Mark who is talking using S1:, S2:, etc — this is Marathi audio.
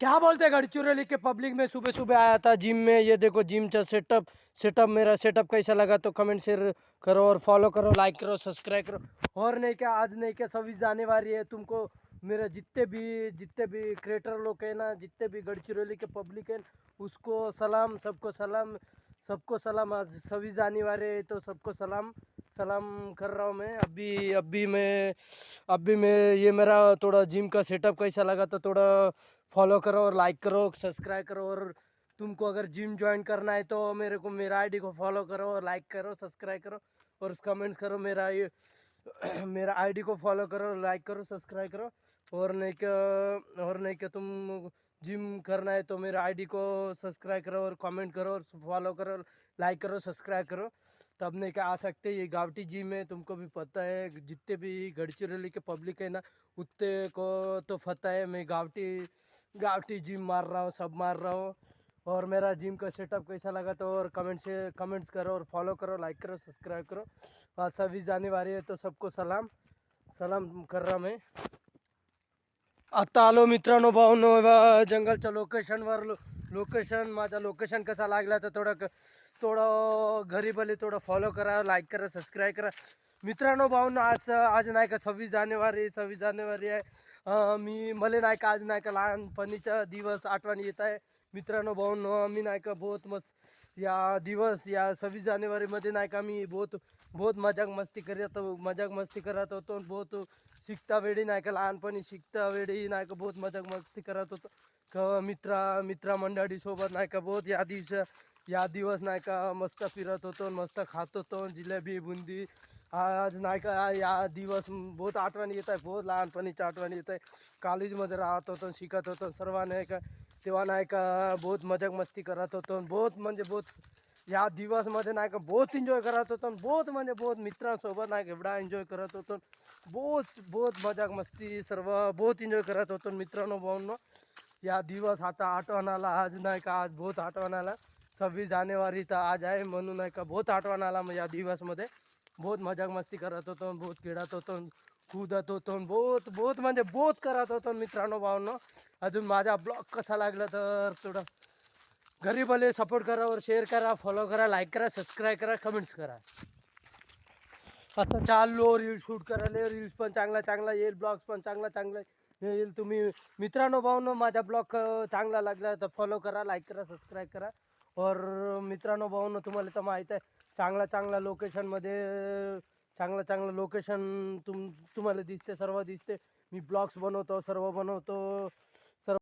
S1: क्या बोलते हैं गढ़चिरौली के पब्लिक में सुबह सुबह आया था जिम में। ये देखो जिम का सेटअप सेटअप मेरा सेटअप कैसा लगा तो कमेंट शेयर करो और फॉलो करो, लाइक करो, सब्सक्राइब करो। और नहीं क्या, आज नहीं क्या 26 जनवरी है। तुमको मेरे जितने भी क्रिएटर लोग हैं ना, जितने भी गढ़चिरौली के पब्लिक है, उसको सलाम, सबको सलाम, सबको सलाम। आज 26 जनवरी है तो सबको सलाम सलाम कर रहा हूँ मैं। अभी मैं ये मेरा थोड़ा जिम का सेटअप कैसा लगा तो थोड़ा फॉलो करो और लाइक करो, सब्सक्राइब करो। और तुमको अगर जिम ज्वाइन करना है तो मेरे को मेरा आईडी को फॉलो करो और लाइक करो, सब्सक्राइब करो और कमेंट्स करो। मेरा ये मेरा आईडी को फॉलो करो, लाइक करो, सब्सक्राइब करो। और नहीं क्या तुम जिम करना है तो मेरा आईडी को सब्सक्राइब करो और कमेंट करो और फॉलो करो, लाइक करो, सब्सक्राइब करो। तब नहीं क्या आ सकते। ये गावटी जिम है, तुमको भी पता है। जितने भी गढ़चिरौली के पब्लिक है ना, उतने को तो पता है मैं गावटी गावटी जिम मार रहा हूँ, सब मार रहा हूँ। और मेरा जिम का सेटअप कैसा लगा तो और कमेंट्स करो और फॉलो करो, लाइक करो, सब्सक्राइब करो। आज 26 जनवरी है तो सबको सलाम सलाम कर रहा मैं। आता आलो मित्रांनो, भाऊनो जंगलच्या लोकेशनवर. लोकेशन माझा लोकेशन कसा लागला तर थोडं घरी भले थोडं फॉलो करा, लाईक करा, सबस्क्राईब करा. मित्रांनो भाऊनो, आज आज नाही का 26 जानेवारी आहे. मी मला नाही का आज नाही का लहानपणीचा दिवस आठवण येत आहे. मित्रांनो भाऊनो, आम्ही नाही का बहुत मस्त या दिवस या 26 जानेवारीमध्ये नाही का मी बहुत बहुत मजाक मस्ती करत होतो. बहुत शिकता वेळी नाही का लहानपणी शिकता वेळी नाही का बहुत मजाक मस्ती करत होतो. मित्रमंडळी सोबत नाही का बहुत या दिवस नाही का मस्त फिरत होतो, मस्त खात होतो जिलेबी बुंदी. आज नाही का या दिवस बहुत आठवण येत आहे, बहुत लहानपणीची आठवण येत आहे. कॉलेजमध्ये राहत होतो, शिकत होतो सर्व नाही का. तेव्हा नाही का बहुत मजाक मस्ती करत होतो. बहुत म्हणजे बहुत या दिवसमध्ये नाही का बहुत एन्जॉय करत होतो. बहुत म्हणजे बहुत मित्रांसोबत नाही का एवढा एन्जॉय करत होतो. बहुत बहुत मजाक मस्ती सर्व बहुत एन्जॉय करत होतो मित्रांनो भाऊंनो. या दिवस आता आठवण आला. आज नाही का आज बहुत आठवण आला. 26 जानेवारी तर आज आहे म्हणून नाही का बहुत आठवण आला. मग या दिवसमध्ये बहुत मजाक मस्ती करत होतो, बहुत खेळत होतो, कूदत होतो, बहुत बहुत म्हणजे बहुत करत होतो मित्रांनो भाऊंनो. अजून माझा ब्लॉग कसा लागला तर थोडं घरी भले सपोर्ट करा और शेअर करा, फॉलो करा, लाईक करा, सबस्क्राईब करा, कमेंट्स करा. आता चाललो रील शूट करायला. रील्स पण चांगला चांगला येईल, ब्लॉग्स पण चांगला चांगला येईल. तुम्ही मित्रांनो भाऊनो माझा ब्लॉग चांगला लागला तर फॉलो करा, लाईक करा, सबस्क्राईब करा. और मित्रांनो भाऊनो, तुम्हाला तर माहीत आहे चांगला चांगला लोकेशनमध्ये चांगलं चांगलं लोकेशन तुम्हाला दिसते, सर्व दिसते. मी ब्लॉग्स बनवतो, सर्व बनवतो.